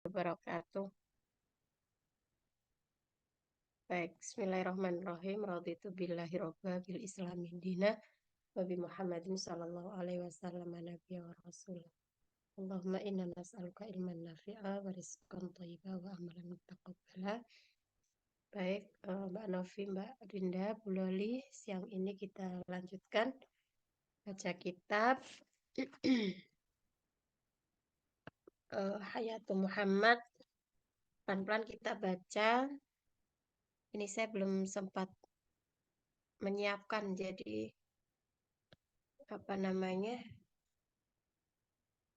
Wabarakatuh. Baik, bismillahirrahmanirrahim. Raditu billahi robba bil islami dina wa bi Muhammadin sallallahu alaihi wasallam nabiyya wa rasul. Allahumma inna nas'aluka ilman nafi'a wa rizqan thayyiba wa amalan mutaqabbala. Baik, Mbak Novi, Mbak Rinda, Bu Loli, siang ini kita lanjutkan baca kitab Hayatul Muhammad. Pelan-pelan kita baca. Ini saya belum sempat menyiapkan, jadi apa namanya,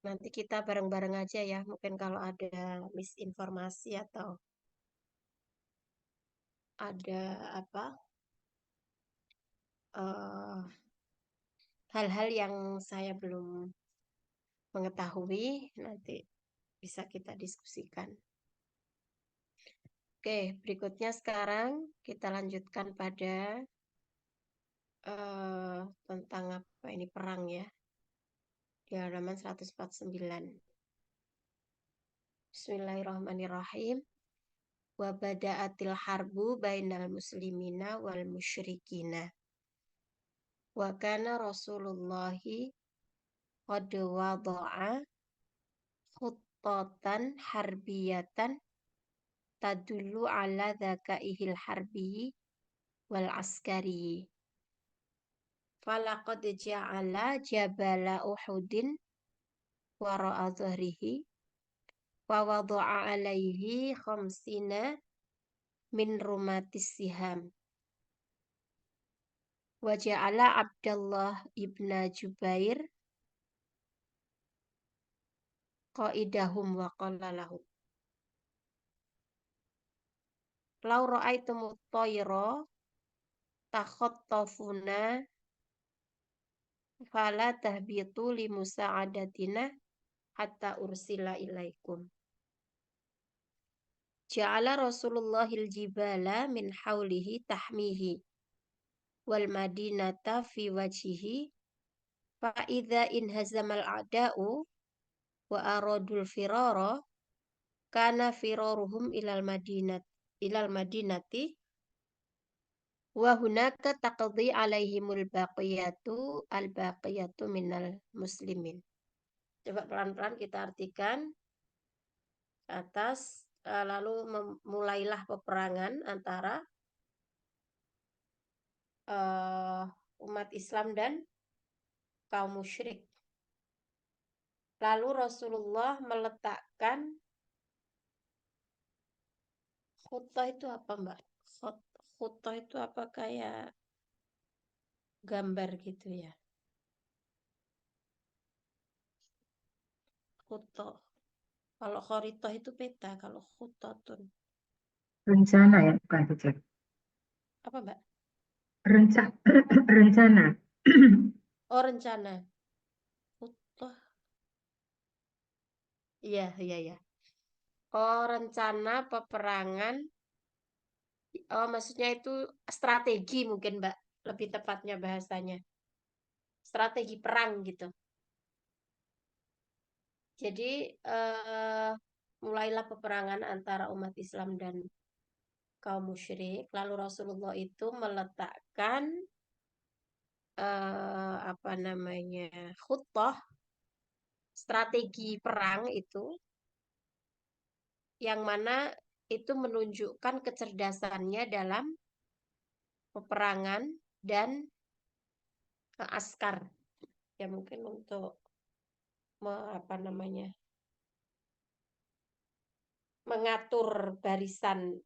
nanti kita bareng-bareng aja ya. Mungkin kalau ada misinformasi atau ada apa hal-hal yang saya belum mengetahui, nanti bisa kita diskusikan. Oke, berikutnya sekarang kita lanjutkan pada tentang apa ini, perang ya, di halaman 149. Bismillahirrahmanirrahim. Wa bada'atil harbu bainal muslimina wal musyrikina. Wa kana Rasulullahi qad wada'a khuttatan harbiyatan tadullu ala dzakaihil harbi wal askari. Falaqad ja'ala jabala Uhudin wara'a dhahrihi wa wada'a alaihi khamsina min rumatis siham. Wa ja'ala Abdullah ibn Jubair qaidahum wa qala lahum law ra'aitumut tayra takhattafuna fala tahbitu li musa'adatina hatta ursila ilaikum. Ja'ala Rasulullahil jibala min haulihi tahmihi wal madinata fi wajhihi fa idza inhazamal a'da'u wa aradul firara kana firaruhum ilal madinati wa hunaka taqdi alaihimul baqiyatu al-baqiyatu minal muslimin. Coba pelan-pelan kita artikan ke atas, lalu mulailah peperangan antara umat Islam dan kaum musyrik. Lalu Rasulullah meletakkan khutbah itu apa, Mbak? Khutbah itu apa, kayak gambar gitu ya? Khutbah. Kalau khoritoh itu peta, kalau khutotun. Rencana ya, bukan budget. Apa, Mbak? Rencana. Oh, rencana. Khutbah. Iya. Oh, rencana peperangan. Oh, maksudnya itu strategi mungkin, Mbak. Lebih tepatnya bahasanya. Strategi perang gitu. Jadi, mulailah peperangan antara umat Islam dan kaum musyrik. Lalu Rasulullah itu meletakkan khutbah, strategi perang itu, yang mana itu menunjukkan kecerdasannya dalam peperangan dan askar. Ya mungkin untuk mengatur barisan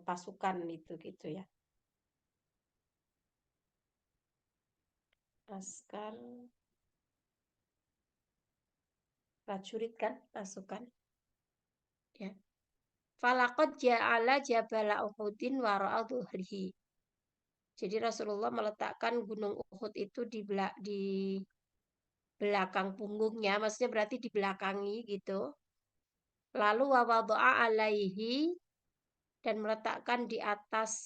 pasukan itu gitu ya. Askar, prajurit kan, pasukan. Ya. Falaqad ja'ala jabala Uhudin wara'a dhuhrihi. Jadi Rasulullah meletakkan gunung Uhud itu di belakang punggungnya, maksudnya berarti di belakangi gitu. Lalu wa wada'a alaihi, dan meletakkan di atas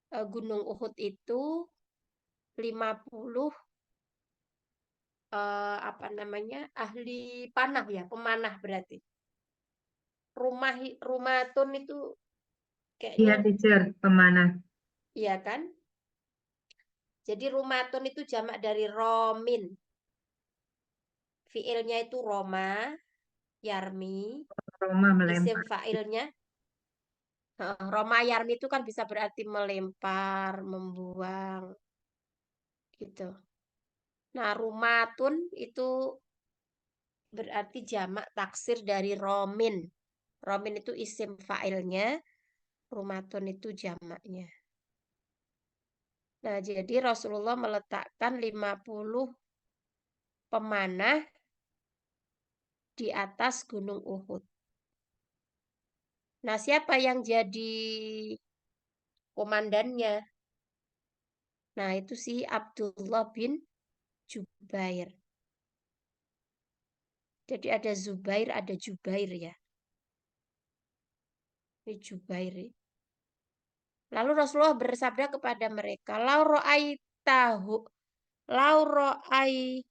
gunung Uhud itu 50 ahli panah ya, pemanah berarti. rumatun itu Iya, kayaknya teacher. Pemanah. iya kan? Jadi rumatun itu jamak dari romin. Fiilnya itu roma, yarmi, Roma isim melempar. fa'ilnya roma yarmi itu kan bisa berarti melempar, membuang gitu. Nah, rumatun itu berarti jamak taksir dari romin. Romin itu isim fa'ilnya, rumatun itu jamaknya. Nah, jadi Rasulullah meletakkan 50 pemanah di atas Gunung Uhud. Nah, siapa yang jadi komandannya? Nah, itu si Abdullah bin Jubair. Jadi ada Zubair, ada Jubair ya. Ini Jubair. Lalu Rasulullah bersabda kepada mereka, "Lau ra'aitahu, lau ra'aitum."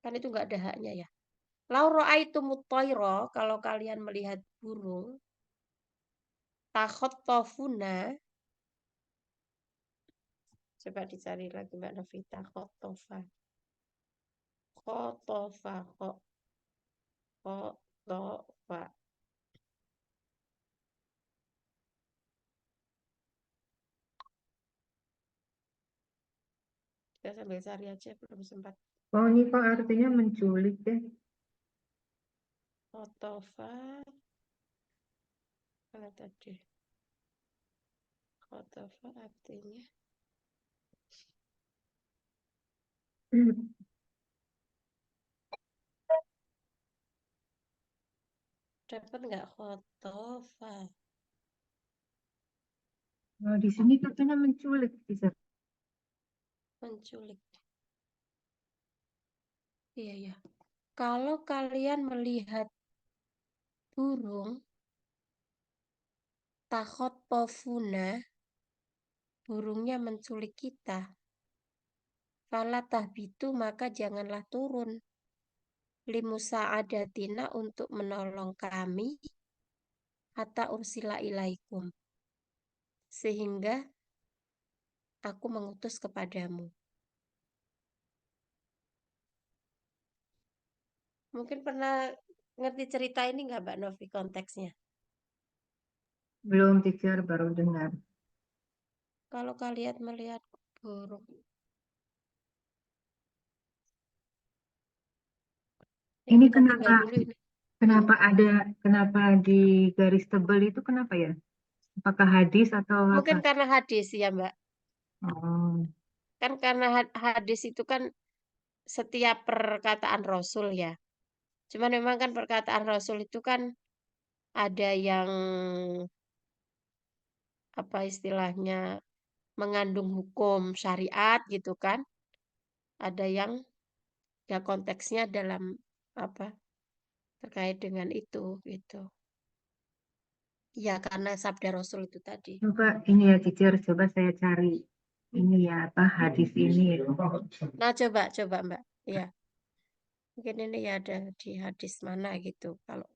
Kan itu nggak ada haknya ya. "Lau ra'aitumut tayra," kalau kalian melihat burung, takhattafuna. Coba dicari lagi Mbak Novita, khotofa. Khotofa, khotofa. Kita sambil cari aja, belum sempat. Oh, ini kok artinya menculik deh. Khotofa, mana tadi? Khotofa artinya. Dapat nggak khotofa? Oh, di sini katanya menculik, teacher. Menculik. Iya, ya. Kalau kalian melihat burung, takhottofuna, burungnya menculik kita. Fala tahbitu, maka janganlah turun. Limusa'adatina, untuk menolong kami. Hatta ursila ilaikum. Sehingga aku mengutus kepadamu. Mungkin pernah ngerti cerita ini nggak Mbak Novi konteksnya? Belum, teacher, baru dengar. Kalau kalian melihat burung, ya Ini kita tinggal dulu ini. kenapa di garis tebal itu kenapa ya? Apakah hadis atau apa? Mungkin karena hadis ya Mbak. Oh, Kan karena hadis itu kan setiap perkataan Rasul ya. Cuman memang kan perkataan Rasul itu kan ada yang apa istilahnya mengandung hukum syariat gitu kan. Ada yang ya konteksnya dalam apa terkait dengan itu gitu. Ya karena sabda Rasul itu tadi. coba ini ya, teacher, coba saya cari ini ya apa hadis ini. Nah coba Mbak. Ya mungkin ini ya ada di hadis mana gitu. Kalau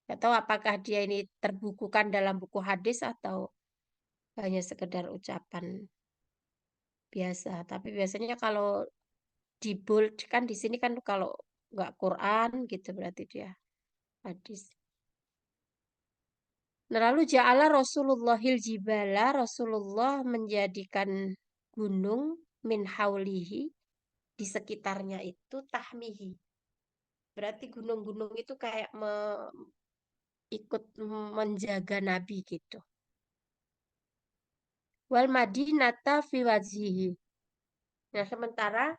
nggak tahu apakah dia ini terbukukan dalam buku hadis atau hanya sekedar ucapan biasa. Tapi biasanya kalau di bold kan di sini kan kalau nggak Quran gitu berarti dia hadis. Nah, lalu ja'ala Rasulullahil jibala, Rasulullah menjadikan gunung min haulihi, di sekitarnya itu tahmihi. Berarti gunung-gunung itu kayak ikut menjaga Nabi gitu. Wal madinata fi wajhihi. Nah, sementara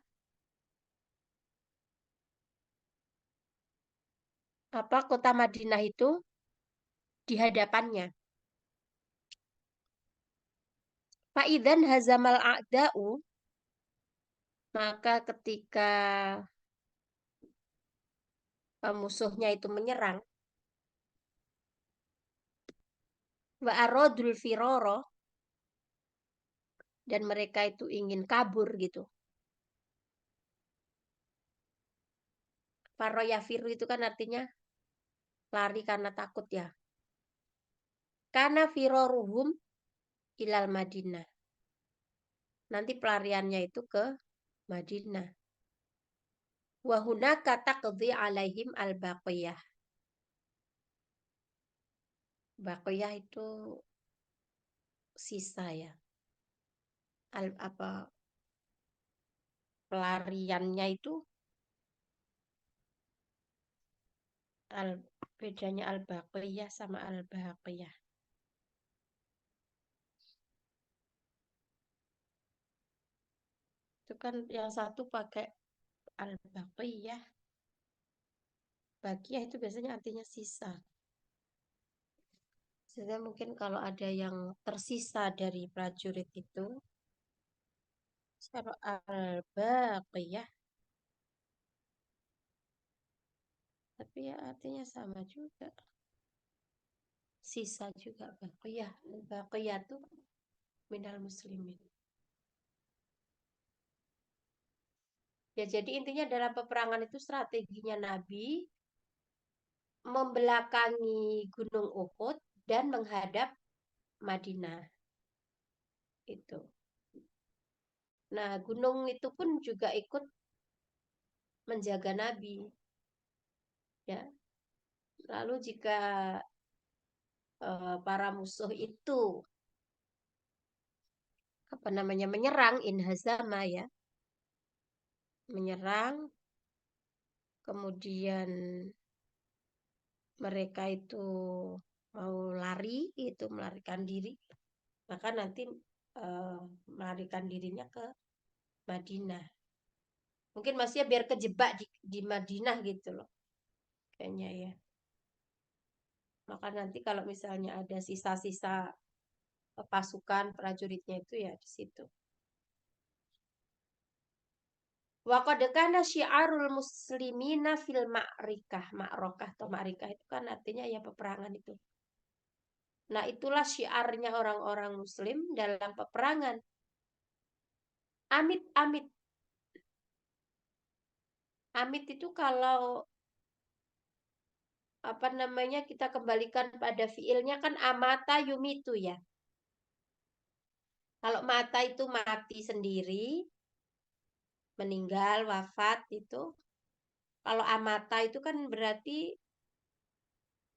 apa kota Madinah itu di hadapannya. Faidan hazamal a'da'u, maka ketika musuhnya itu menyerang, wa aradul firoro, dan mereka itu ingin kabur gitu. Faroyafiru itu kan artinya lari karena takut ya. Karena firoruhum ilal Madinah. Nanti pelariannya itu ke Madinah. Wahunaka taqdi alaihim al-baqiyah. Baqiyah itu sisa ya. Apa pelariannya itu bedanya al-baqiyah sama al-baqiyah. Itu kan yang satu pakai al-baqiyah. Baqiyah itu biasanya artinya sisa. Sehingga mungkin kalau ada yang tersisa dari prajurit itu, kalau al-baqiyah, tapi ya artinya sama juga. Sisa juga baqiyah. Baqiyah itu minal muslimin. Ya, jadi intinya dalam peperangan itu strateginya Nabi membelakangi Gunung Uhud dan menghadap Madinah. Itu. Nah, gunung itu pun juga ikut menjaga Nabi. Ya. Lalu jika para musuh itu apa namanya menyerang inhazama ya, menyerang, kemudian mereka itu mau lari, itu melarikan diri, maka nanti melarikan dirinya ke Madinah. Mungkin masih biar kejebak di Madinah gitu loh, kayaknya ya. Maka nanti kalau misalnya ada sisa-sisa pasukan prajuritnya itu ya di situ. Wa qad kana syiarul muslimina fil ma'rikah. Ma'rokah atau ma'rikah itu kan artinya ya peperangan itu. Nah, itulah syiarnya orang-orang muslim dalam peperangan. Amit, amit. Amit itu kalau apa namanya kita kembalikan pada fiilnya kan amata yumitu ya. Kalau mata itu mati sendiri, meninggal, wafat itu. Kalau amata itu kan berarti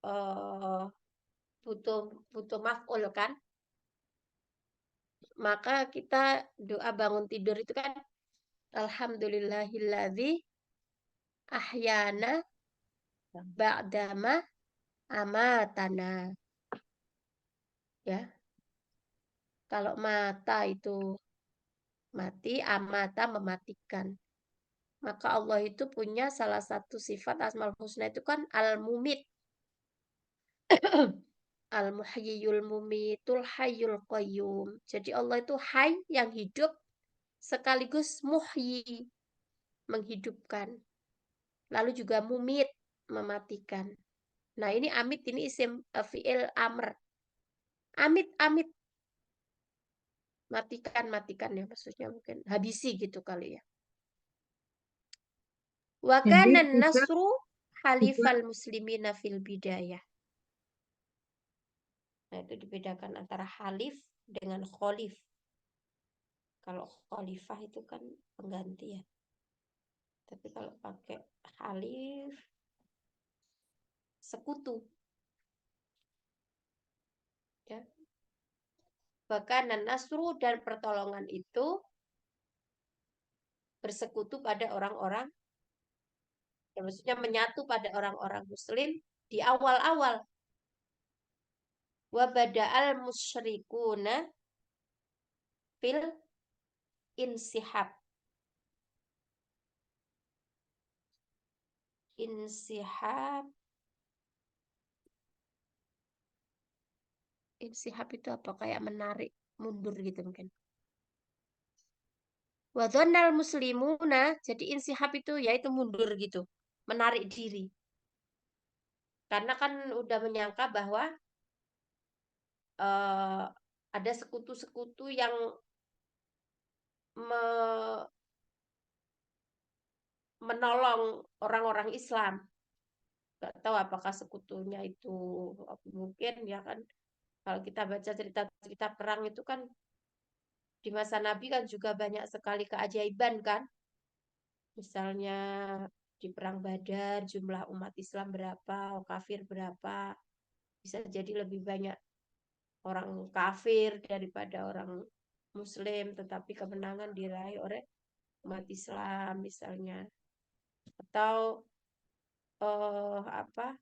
uh, butuh butuh maf'ul kan. Maka kita doa bangun tidur itu kan alhamdulillahilladzi ahyana ba'dama amatana. Ya. Kalau mata itu mati, amata mematikan. Maka Allah itu punya salah satu sifat Asmaul Husna itu kan al-mumit. Al-muhyiyul mumitul hayyul qayyum. Jadi Allah itu hay yang hidup sekaligus muhyi, menghidupkan. Lalu juga mumit, mematikan. Nah, ini amit ini isim fi'il amr. Amit, amit. Matikan, matikan ya maksudnya mungkin habisi gitu kali ya. Wa Jadi kana juga nasru juga halifal muslimina fil bidayah. Nah, itu dibedakan antara halif dengan khalif. Kalau khalifah itu kan pengganti ya. Tapi kalau pakai halif, sekutu. Ya. Bahkan nasru dan pertolongan itu bersekutu pada orang-orang, ya maksudnya menyatu pada orang-orang muslim di awal-awal. Wa bada'al musyrikuna fil insihab. Insihab. Insihab itu apa? Kayak menarik mundur gitu mungkin. Wadhannal muslimuna, jadi insihab itu yaitu mundur gitu, menarik diri. Karena kan udah menyangka bahwa ada sekutu-sekutu yang me, menolong orang-orang Islam. Nggak tahu apakah sekutunya itu mungkin ya kan, kalau kita baca cerita-cerita perang itu kan di masa Nabi kan juga banyak sekali keajaiban kan. Misalnya di perang Badar jumlah umat Islam berapa, kafir berapa. Bisa jadi lebih banyak orang kafir daripada orang Muslim, tetapi kemenangan diraih oleh umat Islam misalnya. Atau apa,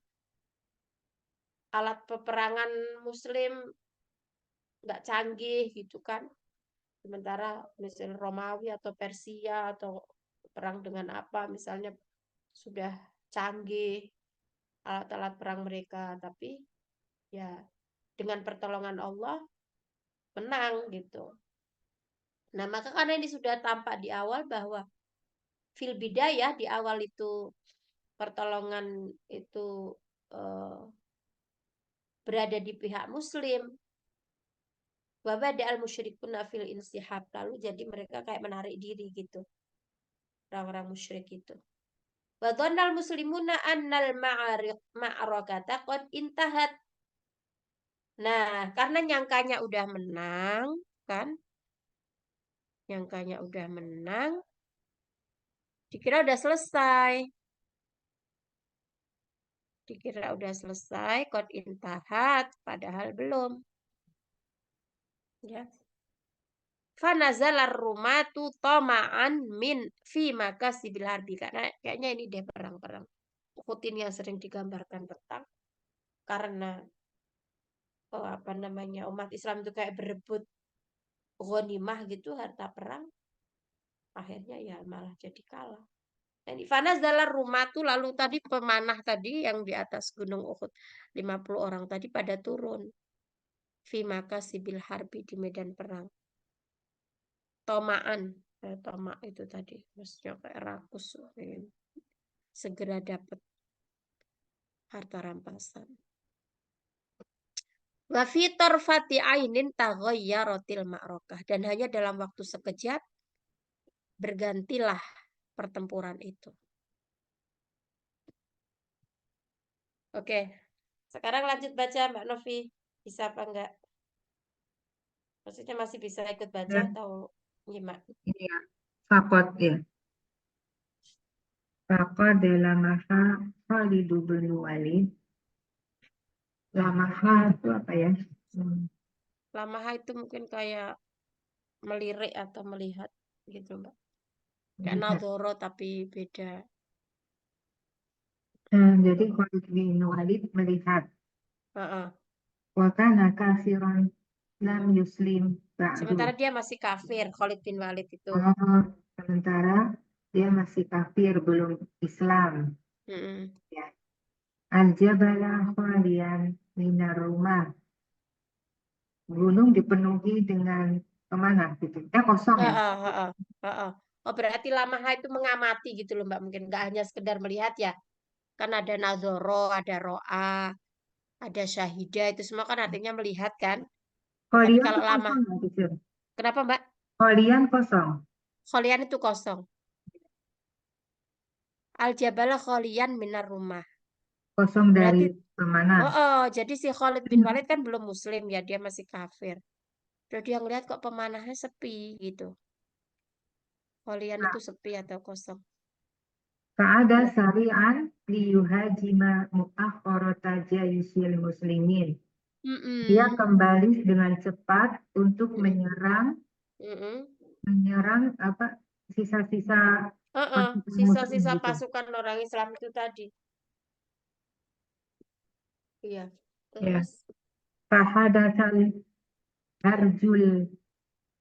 alat peperangan Muslim nggak canggih gitu kan. Sementara misalnya Romawi atau Persia atau perang dengan apa misalnya sudah canggih alat-alat perang mereka, tapi ya dengan pertolongan Allah menang gitu. Nah, maka karena ini sudah tampak di awal bahwa fil bidayah di awal itu pertolongan itu eh, berada di pihak Muslim. Wabada al musyrikun fil insihab, lalu jadi mereka kayak menarik diri gitu, orang-orang musyrik itu. Wa dhannal muslimuna annal ma'arakata qad intahat. Nah, karena nyangkanya udah menang kan? Nyangkanya udah menang, dikira udah selesai. Dikira udah selesai, qad intahat, padahal belum. Ya. Fanazalar rumatu tama'an min fi makasibil harbi. Karena kayaknya ini deh perang-perang Uhud ini yang sering digambarkan tentang, karena apa namanya, umat Islam itu kayak berebut ghanimah gitu, harta perang, akhirnya ya malah jadi kalah. Ini fanazalar rumatu, lalu tadi pemanah tadi yang di atas gunung Uhud 50 orang tadi pada turun fi makasibil harbi, di medan perang. Tomaan, tomak itu tadi maksudnya kayak rakus, segera dapat harta rampasan. Wa fi tarfati ainin taghayyaratil ma'rakah, dan hanya dalam waktu sekejap bergantilah pertempuran itu. Oke, sekarang lanjut baca Mbak Novi. Bisa apa enggak? Maksudnya masih bisa ikut baca Ya, atau nyimak? ini ya. Fakot ya. Fakot lamaha Khalid bin Walid. Lamaha itu apa ya? Hmm. Lamaha itu mungkin kayak melirik atau melihat gitu Mbak. Kayak Lihat. nadhoro tapi beda. Jadi Khalid bin Walid melihat Heeh. wakana kafiran lam yuslim ba'du. Sementara dia masih kafir, Khalid bin Walid itu. Oh, sementara dia masih kafir, belum Islam. Mm-mm. Ya. Al-jabala khalian minar rumah. Gunung dipenuhi dengan kemana gitu? Kosong ya? Heeh, heeh, heeh. Oh, berarti Lamaha itu mengamati gitu loh Mbak. Mungkin nggak hanya sekedar melihat ya. Kan ada Nazoro, ada Ro'a, ada Syahida. Itu semua kan artinya melihat kan. Tapi Khalian kalau tuh lama, kosong ya, teacher? kenapa Mbak? Khalian kosong. Kholian itu kosong. Al-Jabala kholian minar rumah. Kosong dari Berarti, kemana? oh, oh, jadi si Khalid bin Walid kan belum Muslim ya. Dia masih kafir. Jadi yang lihat kok pemanahnya sepi gitu. Kholian itu sepi atau kosong. Ka'ada Ya. sari'an liyuhajima mu'akhorota jayusil muslimin. Dia Mm-mm. kembali dengan cepat untuk Mm-mm. Mm-mm. menyerang apa sisa-sisa Heeh, pasukan muslim sisa-sisa gitu. pasukan orang Islam itu tadi. Iya. Ya. Terus Fahadatsal harjul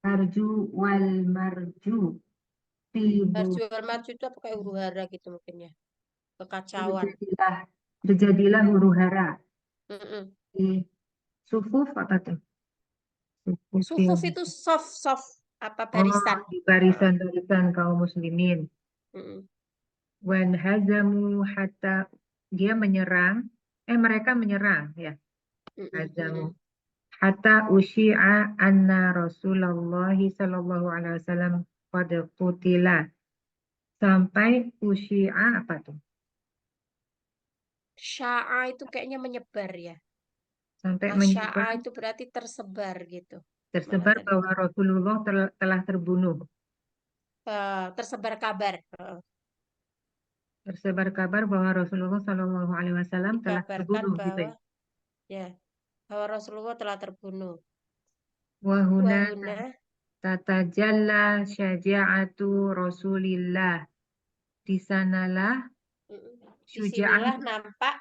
harju wal marju fi Harjual Marju itu apa kayak huru hara gitu mungkin ya. Kekacauan. terjadilah terjadilah huru hara Mm-mm. di sufuf apa tuh? Sufufil. Sufuf itu soft soft apa Oh, barisan. di Heeh. barisan-barisan kaum muslimin. Mm-mm. Wan hazamu hatta dia menyerang, mereka menyerang ya, Mm-mm. hazamu. Mm-mm. Hatta usyi'a anna Rasulullah sallallahu alaihi wasallam qad qutila. sampai usyi'a apa tuh? Sya'a itu kayaknya menyebar ya. Sampai Asya'a menyebar itu berarti tersebar gitu. Mana tersebar tadi? bahwa Rasulullah telah terbunuh. Tersebar kabar. Tersebar kabar bahwa Rasulullah Shallallahu Alaihi Wasallam telah Dikabarkan terbunuh gitu bahwa ya. ya bahwa Rasulullah telah terbunuh. Wahuna Wahuna tatajalla syaja'atu Rasulillah. Di sanalah syuja'ah disinilah nampak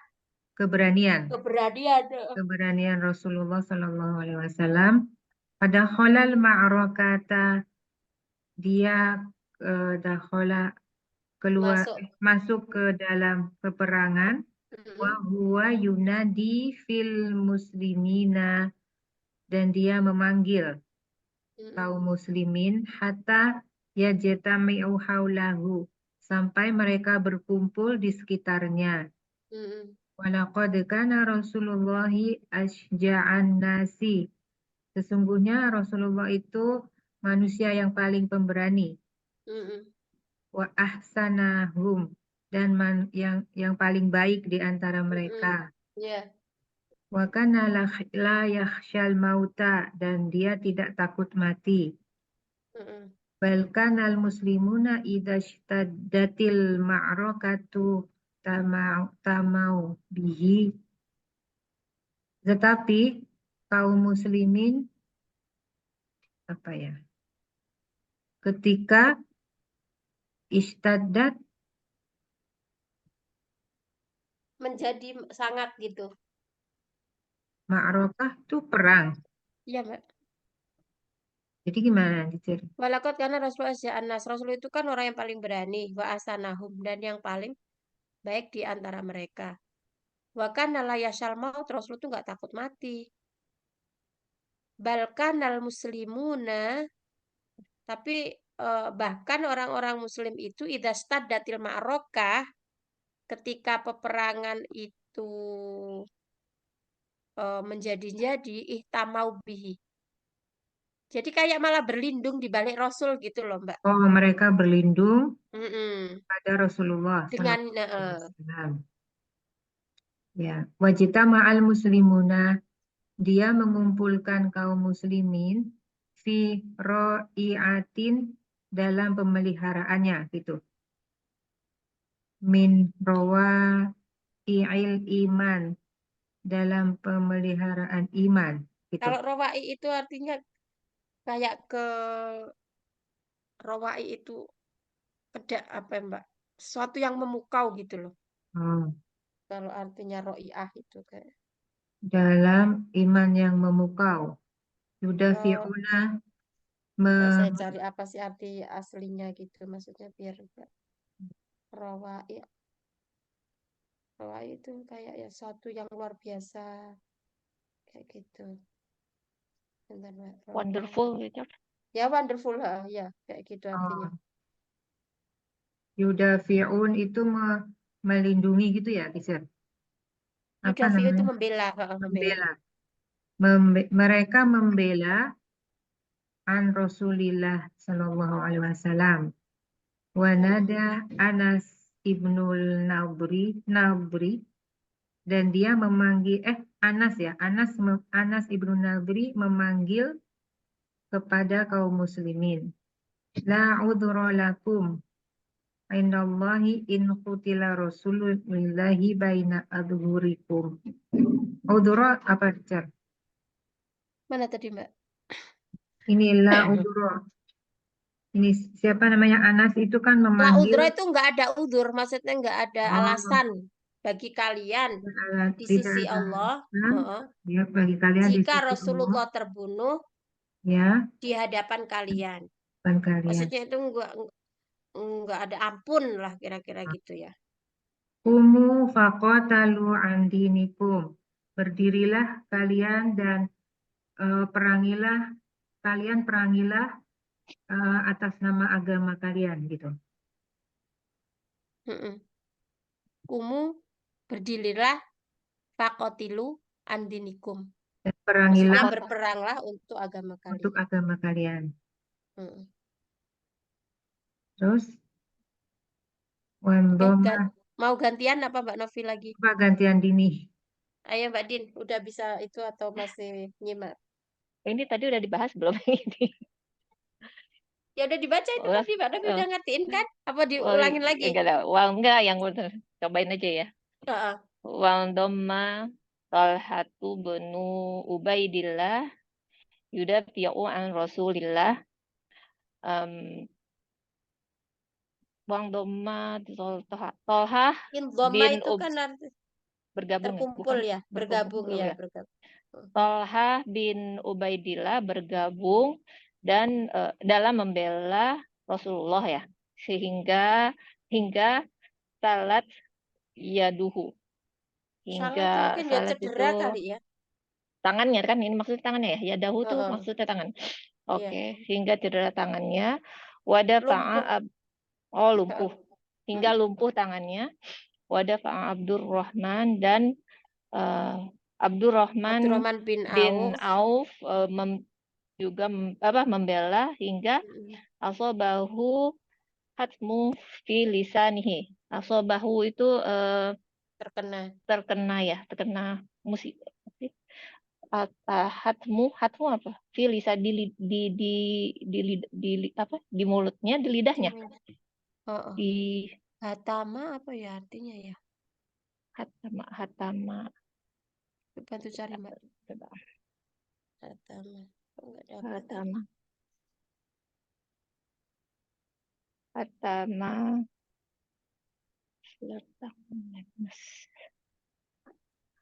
keberanian. keberanian. Keberanian Rasulullah Shallallahu Alaihi Wasallam pada kholal ma'rakata dia dakhala keluar Masuk. masuk ke dalam peperangan wa Mm-mm, huwa yunadi fil muslimina dan dia memanggil mm-mm, kaum muslimin hatta yajtami'u haulahu sampai mereka berkumpul di sekitarnya. mm-mm, Walaqad kana Rasulullahi asja'an nasi. Sesungguhnya Rasulullah itu manusia yang paling pemberani. mm-mm, Wa ahsanahum dan yang paling baik di antara mm-mm. mereka. Ya. Wa kana la yakhsyal mauta dan dia tidak takut mati. Mm-mm, Bal kanal muslimuna idza ishtaddatil ma'rakatu tamau bihi. Tetapi kaum muslimin apa ya? Ketika istaddat menjadi sangat gitu. ma'rakah itu perang. Iya, Mbak. Jadi gimana dicari? Walakot karena Rasulullah Anas. Rasul itu kan orang yang paling berani. Wa asanahum. Dan yang paling baik di antara mereka. Wa kana la yashal maut. Rasul itu nggak takut mati. Balkan al muslimuna. Tapi bahkan orang-orang muslim itu idastad datil ma'rokah. Ketika peperangan itu menjadi-jadi ihtamau bihi. Jadi kayak malah berlindung di balik Rasul gitu loh, Mbak. Oh, mereka berlindung Mm-mm. pada Rasulullah Dengan Sallallahu Alaihi Wasallam. Ya, wajita ma'al muslimuna dia mengumpulkan kaum muslimin fi ro'iatin dalam pemeliharaannya gitu. Min rowa i'il iman dalam pemeliharaan iman gitu. kalau rawai itu artinya kayak ke rawai itu kedak apa ya, Mbak? Sesuatu yang memukau gitu loh. Oh, Kalau artinya ro'iah itu kayak dalam iman yang memukau. eh Yudafi'una Mbak, saya me- cari apa sih arti aslinya gitu maksudnya biar Mbak. Rawai rawai itu kayak ya sesuatu yang luar biasa kayak gitu. Bentar, Mbak. Wonderful gitu. Ya wonderful ha, ya kayak gitu artinya. oh, yudafi'un itu melindungi gitu ya, teacher. Apa Yudafi itu namanya? membela, ha, membela. Membela. Mereka membela an Rasulillah Shallallahu Alaihi Wasallam. Mm-mm. Wanada Anas ibnul Nabri dan dia memanggil Anas ya Anas ibnu Nabri memanggil kepada kaum muslimin. La udhra lakum indallahi in qutila rasulullahi baina adhurikum. Udhra apa Cer? Mana tadi, Mbak? Inilah udhra. Ini siapa namanya Anas itu kan La memanggil udra itu nggak ada udur, maksudnya nggak ada oh alasan bagi kalian di tidak sisi ada Allah. alasan Heeh. ya bagi kalian di Jika sisi Allah Rasulullah terbunuh ya di hadapan kalian. bukan kalian. Maksudnya itu nggak ada ampun lah kira-kira gitu ya. Kumu faqatalu an dinikum. Berdirilah kalian dan perangilah perangilah atas nama agama kalian gitu. Mm-mm. Kumu berdirilah fakotilu andinikum. Dan Maksudnya perangilah berperanglah untuk agama untuk kalian. agama kalian. Mm-mm. Terus Wandoma Mau gantian apa Mbak Novi lagi? apa gantian dini. Ayo Mbak Din, udah bisa itu atau masih nyimak? Ini tadi udah dibahas belum ini? Ya udah dibaca itu Udah, tadi Mbak Novi eh, udah ngertiin kan? Apa oh, diulangin lagi? enggak ada. Wah, enggak yang bener. Cobain aja ya. Heeh. Wandoma Talhatu benu Ubaidillah yudafi'u an Rasulillah. Um, Wandoma Tolha Indoma bin itu kan arti bergabung ya? terkumpul Bukan ya, berkumpul. bergabung Oh, ya, ya. bergabung. Tolha bin Ubaidillah bergabung dan dalam membela Rasulullah ya, sehingga hingga salat yaduhu, Salah hingga itu mungkin ya salat itu cedera kali ya. tangannya kan, ini maksudnya tangannya ya, yadahu tuh Heeh, maksudnya tangan. iya. Oke, hingga cedera tangannya, wadafa'a Lumpuh. oh Heeh. lumpuh, hingga lumpuh tangannya, wadafa'a Abdurrahman dan eh, Abdurrahman Abdurrahman bin bin Auf. Auf juga membela hingga Mm, asobahu hatmu fi lisanihi. Asobahu itu terkena. terkena musik. Hatmu apa? Fi lisa apa? Di mulutnya, di lidahnya. Heeh. Di Hatama apa ya artinya ya? hatama. Bantu cari Mbak. Hatama. Kok nggak dapat ini? Hatama. Hatama.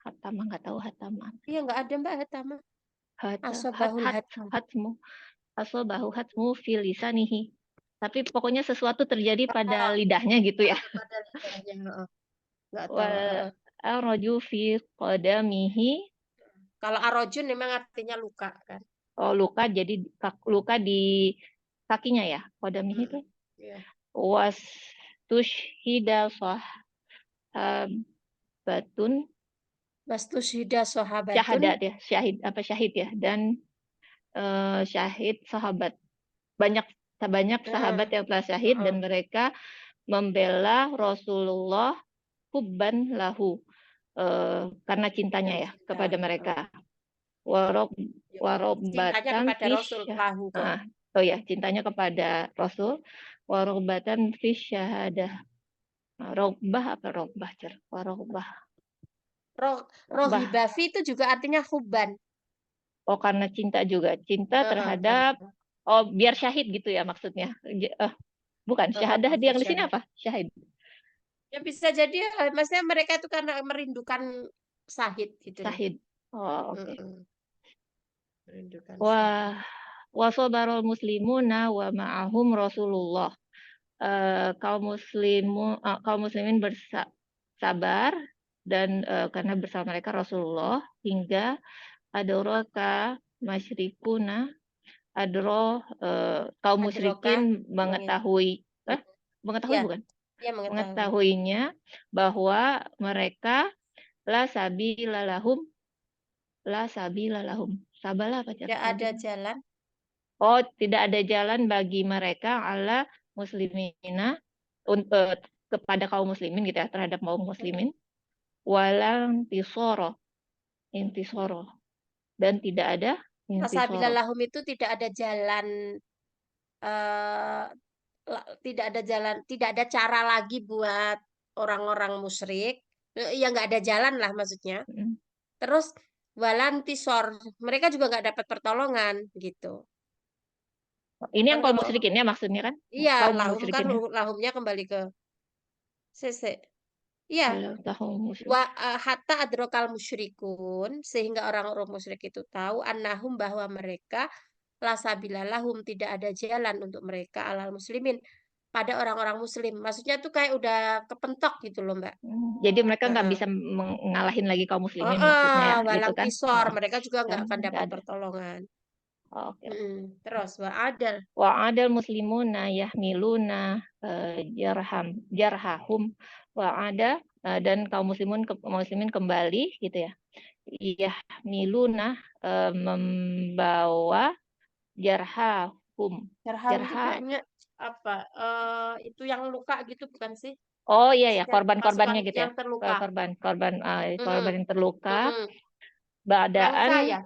Hatama nggak tahu hatama. Iya nggak ada Mbak Hatama. Hat Asobahul hat hatmu. hatmu. Asobahu hatmu fi lisanihi. Tapi pokoknya sesuatu terjadi pada Oh, lidahnya gitu ya. pada lidahnya. Heeh. Nggak tahu. Wal arroju fi qadamihi. Kalau arojun memang artinya luka kan. Oh, luka jadi luka di kakinya ya. Qadamihi itu. Iya. Was tushhida sahabatun. Wastusyhida sahabatun. Syahadat ya. Syahid apa syahid ya. Dan syahid sahabat. Banyak banyak sahabat Heeh. yang telah syahid Heeh. dan mereka membela Rasulullah hubban lahu, karena cintanya Dan ya cinta. kepada Heeh. mereka. Warob Ya, cintanya warobatan kepada Rasul fish. lahu kok. Oh ya, cintanya kepada Rasul. Warobatan fish syahadah. Robbah apa robbah cer? Warobbah. Roh, Robbah. rohibafi itu juga artinya huban. Oh, karena cinta juga. Cinta Heeh, terhadap, oh biar syahid gitu ya maksudnya. Bukan, syahadah yang di sini syahid. apa? Syahid. Ya bisa jadi, maksudnya mereka itu karena merindukan syahid gitu loh. Syahid. Oh, oke. Heeh. Merindukan syahid. Wah, wasobarul muslimuna wa ma'ahum Rasulullah. Kaum muslimin bersabar dan karena bersama mereka Rasulullah hingga adoroka masyrikuna adro kaum Adroka musyrikin mengin. mengetahui Ya, bukan? ya mengetahui. Mengetahuinya bahwa mereka la sabila lahum sabala apa Tidak ada sabila. jalan. Oh, tidak ada jalan bagi mereka ala muslimina kepada kaum muslimin gitu ya, terhadap kaum muslimin walang intisoro dan tidak ada Asabila intisoro. lahum itu tidak ada jalan, eh, tidak ada jalan, tidak ada cara lagi buat orang-orang musyrik. Ya nggak ada jalan lah maksudnya. Mm. Terus walantisor, mereka juga nggak dapat pertolongan gitu. Ini Kan yang kaum kalau musyrikin ya maksudnya kan? iya Kaum lahum kan musyrikin ya. lahumnya kembali ke sese. Iya, Kalau kaum musyrik. hatta adrokal musyrikun sehingga orang-orang musyrik itu tahu annahum bahwa mereka lasabila lahum tidak ada jalan untuk mereka alal muslimin pada orang-orang muslim. Maksudnya tuh kayak udah kepentok gitu loh, Mbak. Jadi mereka nggak Heeh. bisa mengalahin lagi kaum muslimin maksudnya Heeh, ya, gitu walang kan? tisor, mereka juga nggak Kan akan nggak dapat ada. pertolongan. Oke. Terus wa adal. Wa adal muslimuna yahmiluna jarhahum wa ada dan kaum muslimin kembali gitu ya. Yahmiluna membawa jarhahum. Darham itu Jarha kayaknya apa? Itu yang luka gitu bukan sih? Oh iya ya, Setiap korban-korbannya pasukan gitu ya. yang terluka. Korban korban korban Mm-mm, yang terluka. mm-mm. Badaan Mangsa ya.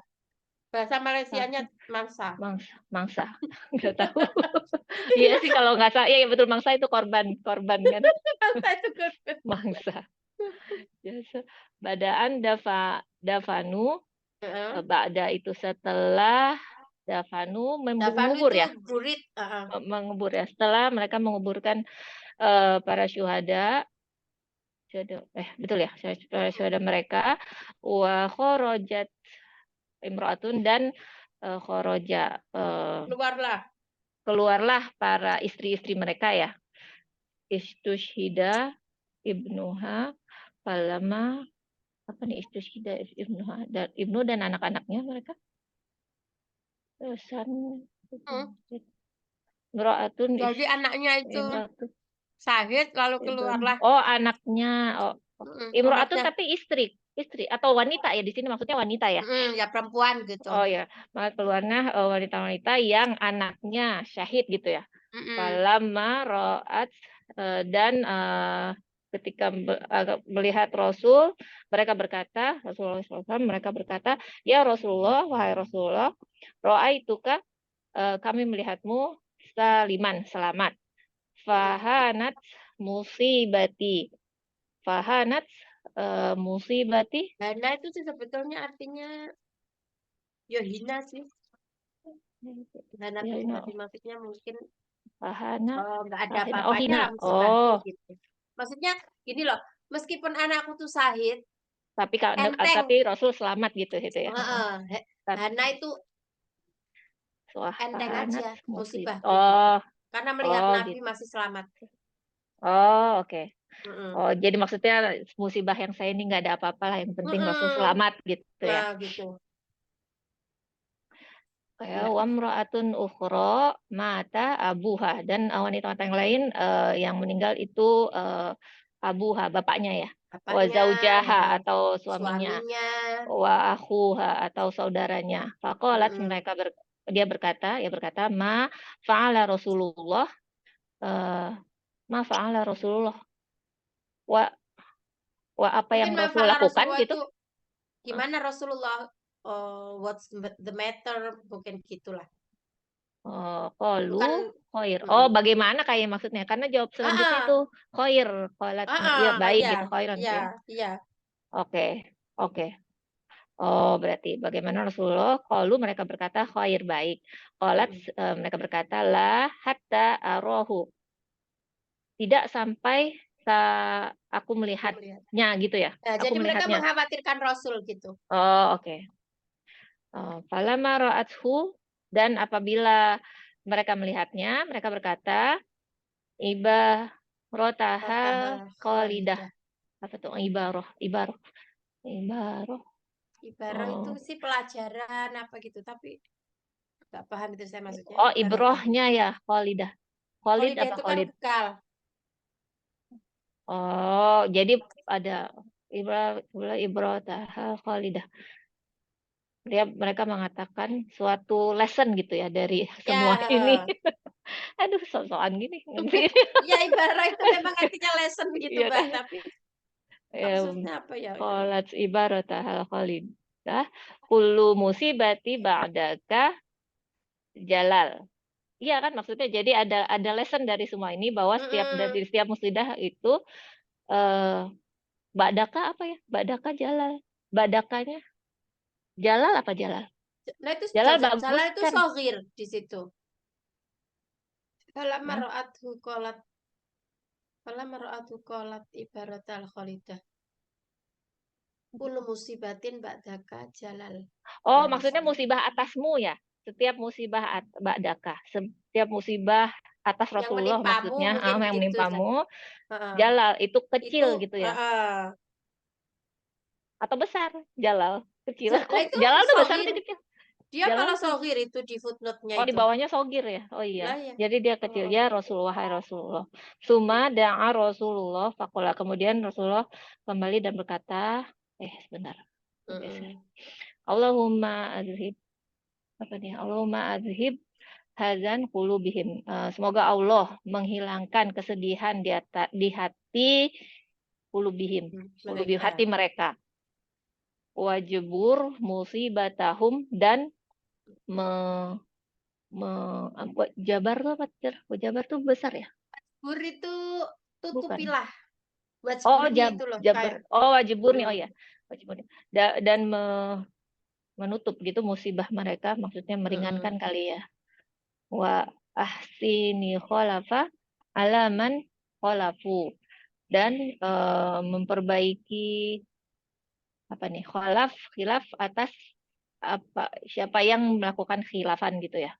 Bahasa Malaysianya apa? mangsa. Mangsa, mangsa. Nggak tahu. Iya sih kalau nggak salah, iya betul mangsa itu korban, korban kan, Mangsa itu korban. mangsa. Biasa. Badaan dafanu, Heeh. ba'da itu setelah dafanu Dafanu mengubur itu ya, burit. mengubur ya. Setelah mereka menguburkan para syuhada, betul ya, para syuhada mereka, wa kharajat imro'atun dan kharaja Keluarlah. keluarlah para istri-istri mereka ya. Istushhida ibnuha falama apa nih istushhida ibnuha dan ibnu dan anak-anaknya mereka san Hmm. imro'atun Jadi anaknya itu imro'atun syahid lalu keluarlah. oh anaknya oh imro'atun Anaknya tapi istri atau wanita ya di sini maksudnya wanita ya. ya perempuan gitu. Oh ya, maka keluarnya wanita-wanita yang anaknya syahid gitu ya. Mm-mm. Falamma ro'at dan ketika melihat Rasul, mereka berkata, Rasulullah SAW, mereka berkata, ya Rasulullah, wahai Rasulullah, ro'aituka, kami melihatmu saliman, selamat. Fahanat musibati, fahanat musibati, Hana itu sih sebetulnya artinya ya hina sih. Hana ya, pribadi maksudnya mungkin fahana, nggak ada fahina, oh apa-apanya hina, lah musibahku oh. gitu. Maksudnya gini loh, meskipun anakku tuh syahid, Tapi enteng. tapi Rasul selamat gitu ya. Tapi Hana itu enteng suahanat aja musib. musibahku gitu. Oh, Karena melihat oh Nabi gitu. masih selamat. Oh, oke. Mm-mm. Oh, jadi maksudnya musibah yang saya ini nggak ada apa-apa lah. Yang penting Rasul Mm-mm. selamat gitu ya. Nah gitu. Kayak Ya, wamraatun ukhra mata abuha dan wanita-wanita yang lain yang meninggal itu abuha bapaknya ya. Wa bapaknya, zaujaha atau suaminya. suaminya. Wa akhuha atau saudaranya. Faqalat Mm-mm. dia berkata ma fa'ala Rasulullah eh, ma fa'ala Rasulullah wa apa yang Mungkin Rasul mafalah lakukan Rasulullah gitu. itu gimana Rasulullah, what's the matter, mungkin gitulah. Qalu Bukan. khair. Oh, Mm-mm. bagaimana kayak maksudnya? Karena jawab selanjutnya itu Ah, khair. Qalat ya ah, baik iya, gitu khairan iya, gitu ya. iya. Oke. Oke. Oh, berarti bagaimana Rasulullah? Qalu mereka berkata khair baik. Qalat Mm-mm. mereka berkata la hatta arahu. Tidak sampai aku Aku melihat. melihatnya gitu ya. Nah, Aku jadi mereka melihatnya. mengkhawatirkan Rasul gitu. Oh, oke. Falamma ra'athu dan apabila mereka melihatnya, mereka berkata, ibarotaha Fataha qalidah. Khalidah. Apa tuh? Ibaroh. Ibarat itu Oh, sih pelajaran apa gitu, tapi nggak paham itu saya maksudnya oh ibaratah. ibrohnya ya qalidah. Khalid Khalidah apa itu kan Khalid? bekal. Oh, jadi ada ibrotaha qalidah. Mereka mengatakan suatu lesson gitu ya dari semua Ya, ini. Aduh, so-soan gini ngerti. ya ibarat itu memang artinya lesson gitu, Iya Mbak, kan? tapi Em, maksudnya apa ya? Qalat ibaratahal khalidah kullu musibati ba'daka jalal. Iya kan maksudnya jadi ada lesson dari semua ini bahwa dari Mm-mm. setiap musibah itu eh ba'daka apa ya? Ba'daka jalal. Ba'dakanya jalal apa jalal? Nah itu Jalal bagus jalan itu kan? sohir di situ. Kalau Nah, meroathu kolat, kalau meroathu kolat ibaratal khalidah. Kulu musibatin ba'daka jalal. oh, Bagus maksudnya itu. musibah atasmu ya. Setiap musibah ba'daka, setiap musibah atas Yang Rasulullah menimpamu maksudnya, mungkin yang gitu kan. menimpamu Heeh. jalal itu Itu kecil gitu ya. heeh. Atau besar jalal kecil Lah kok itu jalal tuh besar sohir. tuh kecil Dia jalal malah tuh sohir itu di footnote-nya oh di itu. bawahnya sogir ya oh iya Lah ya. jadi dia kecil Oh. ya Rasulullah hai Rasulullah summa da'a Rasulullah faqala kemudian Rasulullah kembali dan berkata sebentar geser. Mm-mm. Allahumma azhib apa nih Allahumma azhib hazan qulubihim. Semoga Allah menghilangkan kesedihan di hati qulubihim, hati mereka. Wajibur musibatahum, dan jabar tuh apa? Jabar tuh besar ya? Bur itu Bukan. tutupilah. Oh, Wajburni itu loh. jabar. Oh, wajiburni. Oh ya. Wajiburni. Dan menutup gitu musibah mereka, maksudnya meringankan kali ya. Wa ahsini kholafa alaman kholafu, dan memperbaiki apa nih, khilaf atas siapa yang melakukan khilafan gitu ya.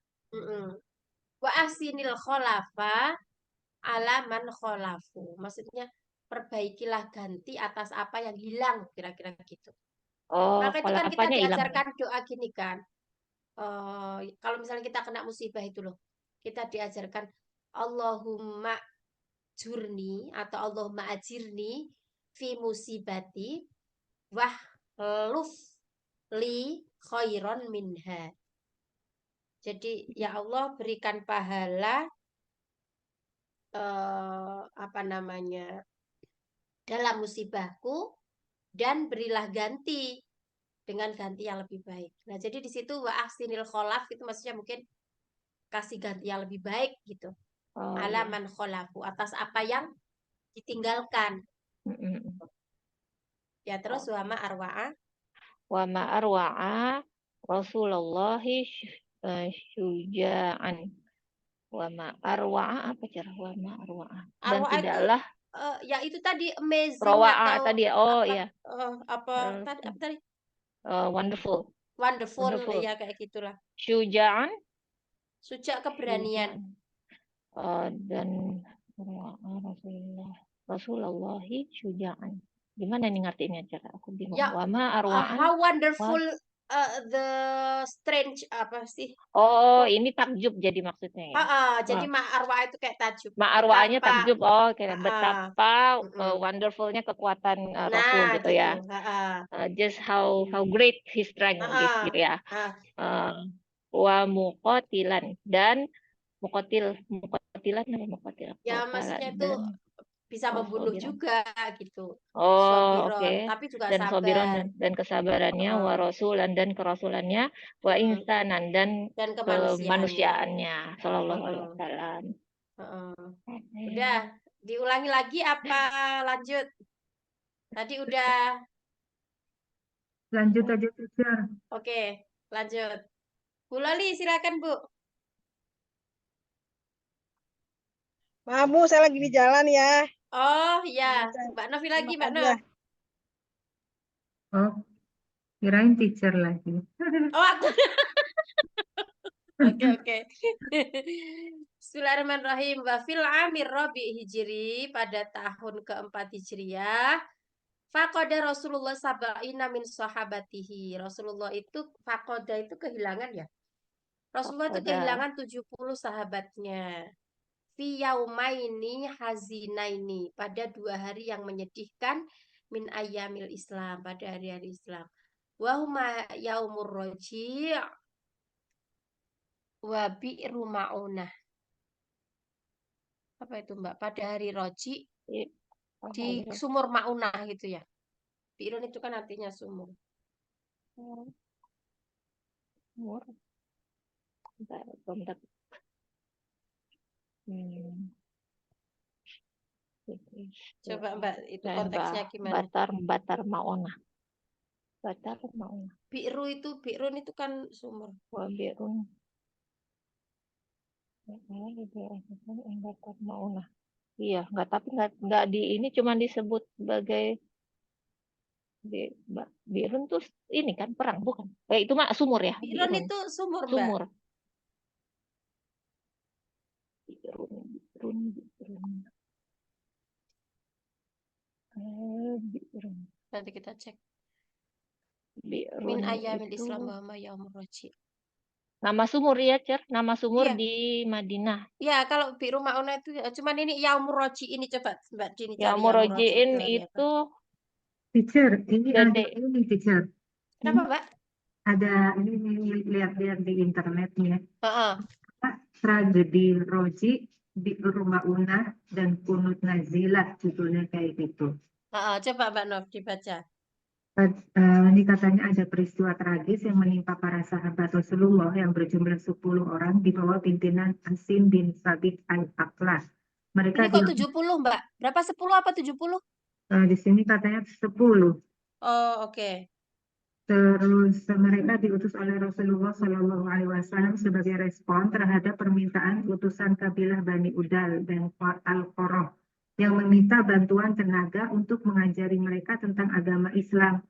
Wa ahsinil kholafa alaman kholafu, maksudnya perbaikilah, ganti atas apa yang hilang, kira-kira gitu. Oh, Maka itu kan kita khilafahnya hilang. diajarkan doa gini kan. Kalau misalnya kita kena musibah itu loh, kita diajarkan Allahumma jurni atau Allahumma ajirni fi musibati wahluf li khairon minha. Jadi ya Allah, berikan pahala dalam musibahku, dan berilah ganti dengan ganti yang lebih baik. Nah, jadi di situ wa ahsinil kholaf itu maksudnya mungkin kasih ganti yang lebih baik gitu. Alaman kholafu, atas apa yang ditinggalkan. Ya, terus wa ma arwa'a Rasulullahi syuja'an. Wa ma arwa'a, apa cara wa ma arwa'a? Dan tidaklah ya itu tadi amazing rawa'a atau tadi. Oh apa, iya. apa tadi? Wonderful. Wonderful, ya kayak gitulah. Syuja'an, Suja, keberanian. Dan Rasulullahi syuja'an. Gimana nih ngertiinnya, cara aku bingung. Ya, Wa ma arwa'an. how wonderful the strange, apa sih? Oh, ini takjub jadi maksudnya ya. Jadi ma arwa itu kayak takjub. Ma arwa'nya takjub. Oh, kayak betapa wonderfulnya kekuatan Rasul gitu ya. Just how great his strength gitu ya. Wa muqatilan, dan muqatilan apa muqatil? Ya, maksudnya itu bisa membunuh juga gitu. Oh, oke. Tapi juga Dan sabar. sobiron, dan kesabarannya, wa rasulan, dan kerasulannya, wa insanan, dan kemanusiaannya, sallallahu alaihi wasallam. Udah, diulangi lagi apa lanjut? Tadi udah. Lanjut aja, teacher. Oke, lanjut. Bu Loli, silakan Bu. Maaf Bu, saya lagi di jalan ya. Oh ya, Mbak Novi lagi, Mbak Nov. Oh, kirain teacher lagi. Oh, aku. Oke. Bismillahirrahmanirrahim. Wa fil amir Rabi' Hijri, pada tahun keempat Hijriah, faqada Rasulullah sab'ina min sahabatihi. Rasulullah itu faqada itu kehilangan ya. Rasulullah itu kehilangan 70 sahabatnya. Fi yaumaini hazinaini, pada 2 hari yang menyedihkan, min ayyamil Islam, pada hari-hari Islam. Wa huma yaumur roji' wa bi'ru ma'unah. Apa itu Mbak? Pada hari roji di sumur Ma'unah gitu ya. Bi'run itu kan artinya sumur. Coba Mbak, itu konteksnya gimana? Batar Ma'unah. Batar Ma'unah. Bi'run itu kan sumur. Wa bi'run. Batar Ma'unah. Iya, tapi nggak di ini, cuma disebut sebagai Bi'run tuh ini kan perang, bukan? Itu mah sumur ya. Bi'run itu sumur, Mbak. Sumur. Bi'run. Nanti kita cek. Bi'run Min ayyamil itu Islam wa ma yaumur roji'. nama sumur ya, Cer. Nama sumur di Madinah. Ya, kalau Bi'ru Ma'unah itu cuman ini yaumur roji' ini, coba Mbak Dini cari Yaumur roji'in itu. Teacher, ini ada ini teacher. Kenapa Mbak? Ada ini lihat-lihat di internetnya. tragedi Roji, Bi'ru Ma'unah, dan Kunut Nazilah, judulnya kayak gitu. Coba Mbak Nov dibaca. Ini katanya ada peristiwa tragis yang menimpa para sahabat Rasulullah yang berjumlah 10 orang di bawah pimpinan Asim bin Sabit al-Aqlah. Mereka Ini kok 70 Mbak? Berapa 10 apa 70? di sini katanya 10. Oh, oke. Terus mereka diutus oleh Rasulullah Shallallahu Alaihi Wasallam sebagai respon terhadap permintaan utusan kabilah Bani Udal dan Al-Qurah yang meminta bantuan tenaga untuk mengajari mereka tentang agama Islam.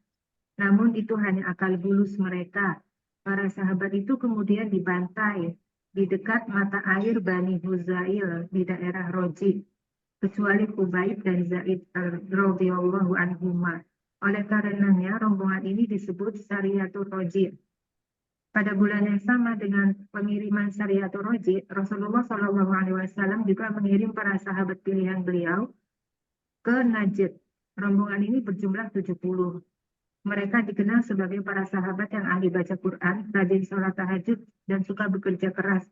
Namun itu hanya akal bulus mereka. Para sahabat itu kemudian dibantai di dekat mata air Bani Huzail di daerah Roji, kecuali Khubayb dan Zaid radhiyallahu anhuma. Oleh karenanya rombongan ini disebut Sariyatul Roji. Pada bulan yang sama dengan pengiriman Sariyatul Roji, Rasulullah Shallallahu Alaihi Wasallam juga mengirim para sahabat pilihan beliau ke Najd. Rombongan ini berjumlah 70. Mereka dikenal sebagai para sahabat yang ahli baca Quran, rajin sholat tahajud, dan suka bekerja keras.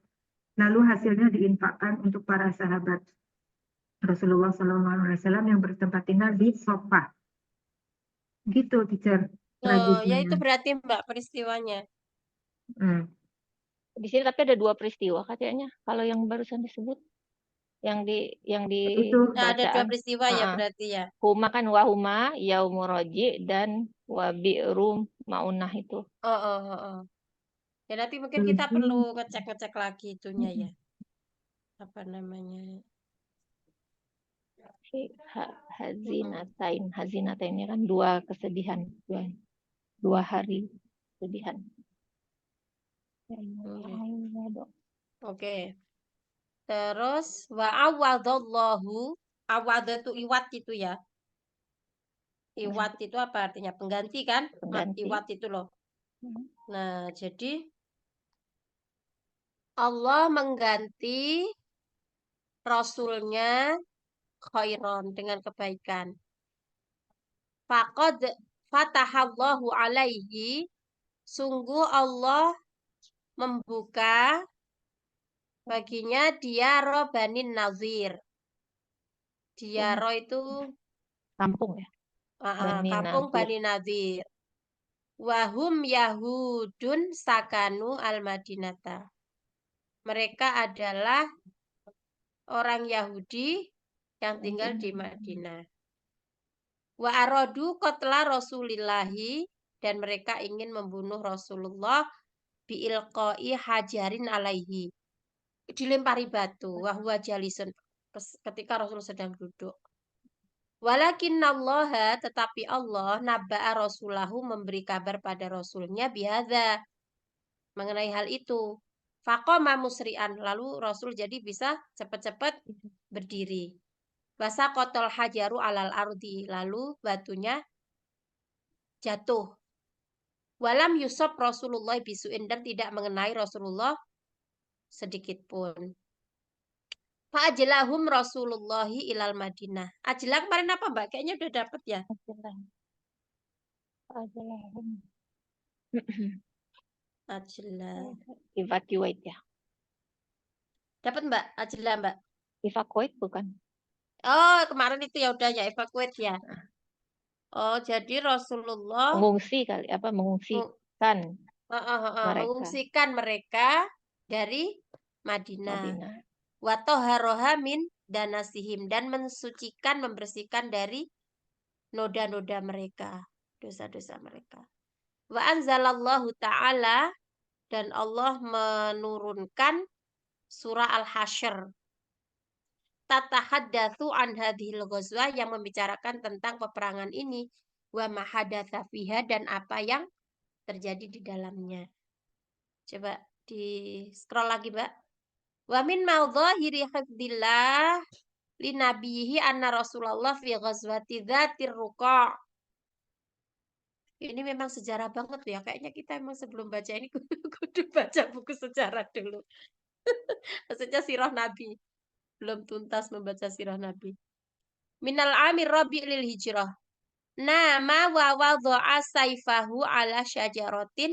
Lalu hasilnya diinfakkan untuk para sahabat Rasulullah SAW yang bertempat tinggal di Sofah. Gitu, teacher. Oh, ya itu berarti Mbak peristiwanya. Di sini tapi ada 2 peristiwa katanya. Kalau yang barusan disebut, yang di Nah, ada 2 bacaan. peristiwa ya berarti ya. Huma kan wahuma yaumur roji dan wabi'rum maunah itu. Ya nanti mungkin kita perlu ngecek lagi itunya ya. Apa namanya? Hazinatain ini kan 2 kesedihan, 2 hari kesedihan. Oke. Terus wa awadallahu, awad itu iwat itu ya. Iwat itu apa artinya? Pengganti kan? Pengganti. Iwat itu loh. Nah, jadi Allah mengganti Rasulnya khairon dengan kebaikan. Faqad fatahallahu alaihi, sungguh Allah membuka baginya Diyaro Banin Nazir. Diyaro itu kampung ya. kampung Bani Nazir. Wahum Yahudun sakanu al-Madinata. Mereka adalah orang Yahudi yang tinggal di Madinah. Wa aradu qatla Rasulillahi, dan mereka ingin membunuh Rasulullah biilqai hajarin alaihi, dilempari batu, wahwa jalisun, ketika Rasul sedang duduk. Walakinnallaha, tetapi Allah nabba'a rasulahu, memberi kabar pada Rasulnya bihadza, mengenai hal itu. Faqama musri'an, lalu Rasul jadi bisa cepat-cepat berdiri. Basa qotol hajaru alal ardi, lalu batunya jatuh. Walam yusab Rasulullah bisuin, dan tidak mengenai Rasulullah sedikit pun. Fa'ajlahum Rasulullahi ilal Madinah. Ajlah kemarin apa Mbak? Kayaknya udah dapet ya. Ajlah. Evacuate ya. Dapat Mbak? Ajlah Mbak. Evacuate bukan? Oh, kemarin itu ya udah ya evacuate ya. Oh, jadi Rasulullah mengungsi kali apa mengungsikan mengungsikan mereka dari Madinah. Wa toharoha min danasihim, dan mensucikan, membersihkan dari noda-noda mereka, dosa-dosa mereka. Wa anzalallahu ta'ala, dan Allah menurunkan surah Al-Hasyr. Tatahaddatsu an hadhil ghazwah, yang membicarakan tentang peperangan ini, wa mahadatsa fiha, dan apa yang terjadi di dalamnya. Coba di scroll lagi, Mbak. Wa min madzahiri hifdzillah li nabihi anna Rasulullah fi ghazwati dzatir ruqa'. Ini memang sejarah banget ya. Kayaknya kita emang sebelum baca ini kudu baca buku sejarah dulu. Maksudnya sirah Nabi. Belum tuntas membaca sirah Nabi. Minal amir Rabi'il hijrah. Nama wa wadha'a saifahu ala syajaratin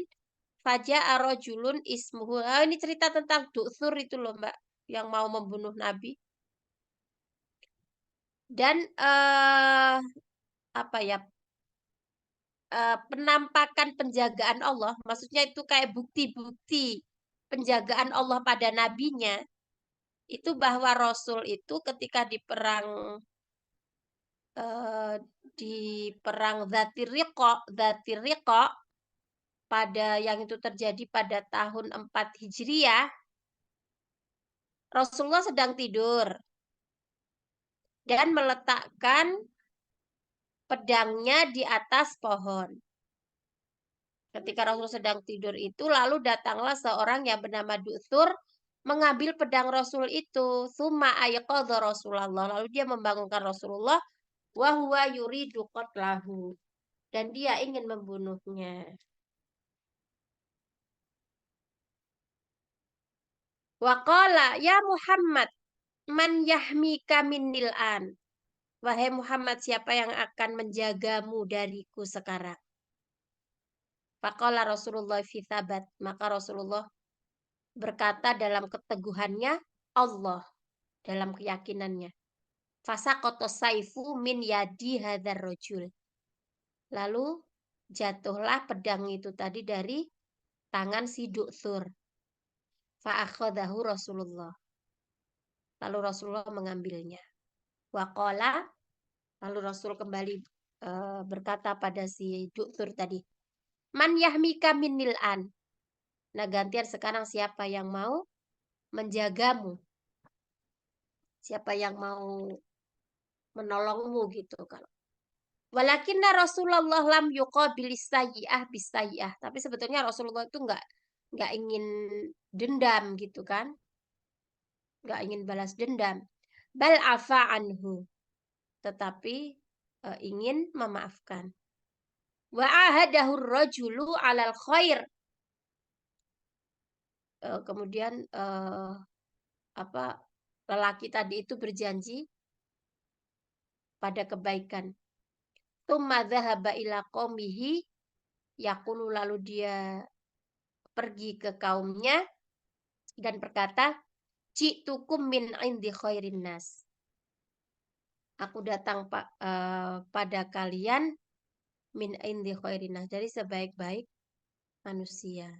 Faja'a rajulun ismuhu. Ini cerita tentang Du'thur itu loh, Mbak, yang mau membunuh Nabi. Dan apa ya? Penampakan penjagaan Allah, maksudnya itu kayak bukti-bukti penjagaan Allah pada nabinya, itu bahwa Rasul itu ketika di perang Dzatir Riqa pada yang itu terjadi pada tahun 4 Hijriah, Rasulullah sedang tidur dan meletakkan pedangnya di atas pohon. Ketika Rasul sedang tidur itu, lalu datanglah seorang yang bernama Du'thur mengambil pedang Rasul itu. Summa ayqadha Rasulullah. Lalu dia membangunkan Rasulullah. Wa huwa yuridu qatlahu. Dan dia ingin membunuhnya. Wa qala, ya Muhammad, man yahmika minnil an. Wahai Muhammad, siapa yang akan menjagamu dariku sekarang? Faqala Rasulullah fi thabat. Maka Rasulullah berkata dalam keteguhannya, Allah, dalam keyakinannya. Fasaqata saifu min yadi hadzal rajul. Lalu jatuhlah pedang itu tadi dari tangan si Du'thur. Fa'akhadahu Rasulullah. Lalu Rasulullah mengambilnya. Waqala, lalu Rasul kembali berkata pada si Du'thur tadi, man yahmika minnil an. Nah, gantian sekarang siapa yang mau menjagamu? Siapa yang mau menolongmu gitu kalau. Walakinna Rasulullah lam yuqabilis sayyi'ah bis sayyi'ah. Tapi sebetulnya Rasulullah itu enggak ingin dendam gitu kan? Enggak ingin balas dendam. Bal afa anhu. Tetapi ingin memaafkan. Wa ahadahu rajulu 'alal khair. Kemudian lelaki tadi itu berjanji pada kebaikan. Tsumma dzahaba ila qaumihi yaqulu, lalu dia pergi ke kaumnya dan berkata, ji'tukum min indi khairin nas. Aku datang pada kalian min indi khairin nas, dari sebaik-baik manusia.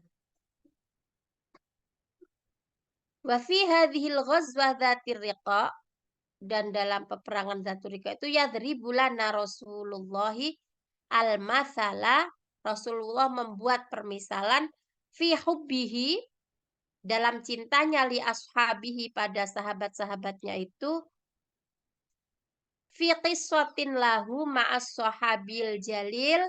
Wa fi hadhil ghazwah dzatir riqa, dan dalam peperangan Dzatur Riqa itu yadribu lana Rasulullah al-masala, Rasulullah membuat permisalan fi hubbihi, dalam cintanya li ashabihi, pada sahabat-sahabatnya itu, fi qissatin lahu ma'as sahabil jalil,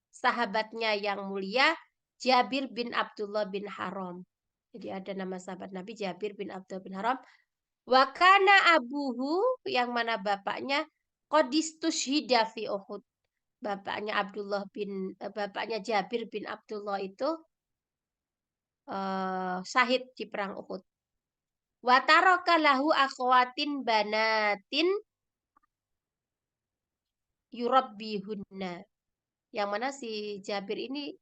sahabatnya yang mulia Jabir bin Abdullah bin Haram. Jadi ada nama sahabat Nabi Jabir bin Abdullah bin Haram. Wa kana abuhu, yang mana bapaknya qadistushhida fi Uhud. Bapaknya Jabir bin Abdullah itu syahid di perang Uhud. Wa taraka lahu akhwatin banatin yurabbihunna. Yang mana si Jabir ini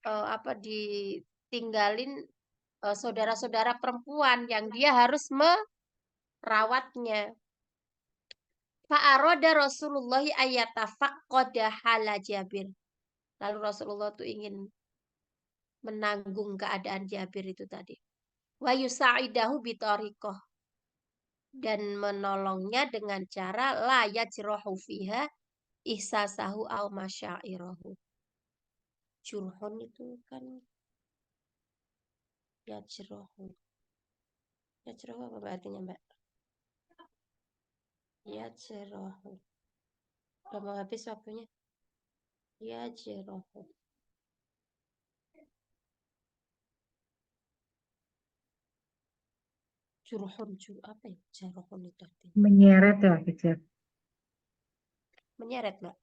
ditinggalin saudara-saudara perempuan yang dia harus merawatnya. Fa'aroda Rasulullah ayatafaqqada hala Jabir. Lalu Rasulullah tuh ingin menanggung keadaan Jabir itu tadi. Wa yusa'idahu bitariqah, dan menolongnya dengan cara la yajrahu fiha ihsasahu aw masyairahu. Jurhun itu kan yajrahu. Yajrahu apa artinya, Mbak? Yajrahu. Udah mau habis waktunya. Yajrahu. Jurhun, apa ya? Jurhun itu artinya. Menyeret ya, kecil. Menyeret, Mbak.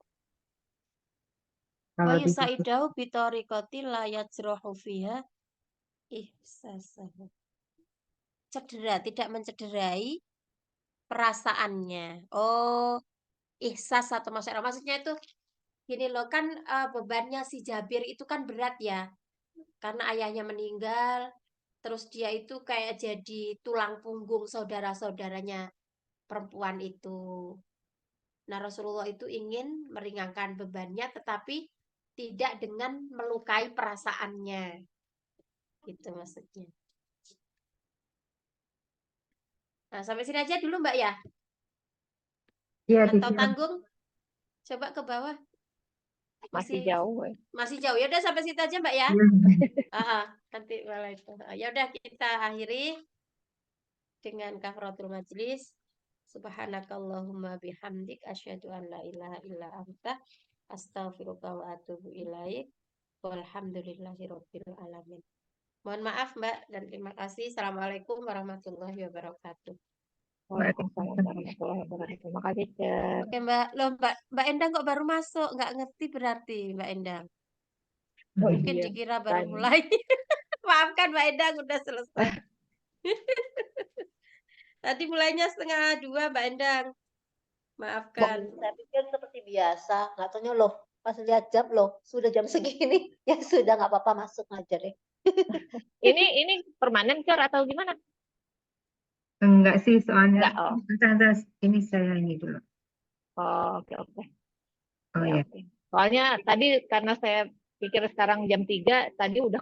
Kalau Wa di yusaidahu bitariqati la yajrahu fiha ihsasahu. Cedera, tidak mencederai perasaannya. Oh, ihsas atau maksudnya itu gini loh kan bebannya si Jabir itu kan berat ya. Karena ayahnya meninggal, terus dia itu kayak jadi tulang punggung saudara-saudaranya perempuan itu. Nah, Rasulullah itu ingin meringankan bebannya, tetapi tidak dengan melukai perasaannya. Gitu maksudnya. Nah, sampai sini aja dulu Mbak ya. Iya, Atau teacher. tanggung, coba ke bawah. Masih jauh. Masih jauh. Ya udah sampai situ aja Mbak ya. Iya. Nanti malah itu. Ya udah kita akhiri dengan kafaratul majlis. Subhanakallahumma bihamdik asyhadu an la ilaha illa anta astaghfiruka wa atubu ilaik. Walhamdulillahirabbil alamin. Mohon maaf Mbak dan terima kasih. Assalamualaikum warahmatullahi wabarakatuh. Waalaikumsalam warahmatullahi wabarakatuh. Terima kasih, Cek. Oke Mbak, loh Mbak Endang kok baru masuk? Nggak ngerti berarti Mbak Endang. Oh Mungkin iya, dikira baru kan. mulai. Maafkan Mbak Endang udah selesai. Tadi mulainya 1:30 Mbak Endang. Maafkan. Saya pikir seperti biasa, nggak taunya loh, pas lihat jam loh, sudah jam segini, ya sudah nggak apa-apa masuk aja deh. Ini permanen Cor atau gimana? Enggak sih, soalnya Enggak, oh. ini saya ini dulu. Oh, oke. Oh Ya, ya. oke. Soalnya tadi karena saya pikir sekarang jam 3, tadi udah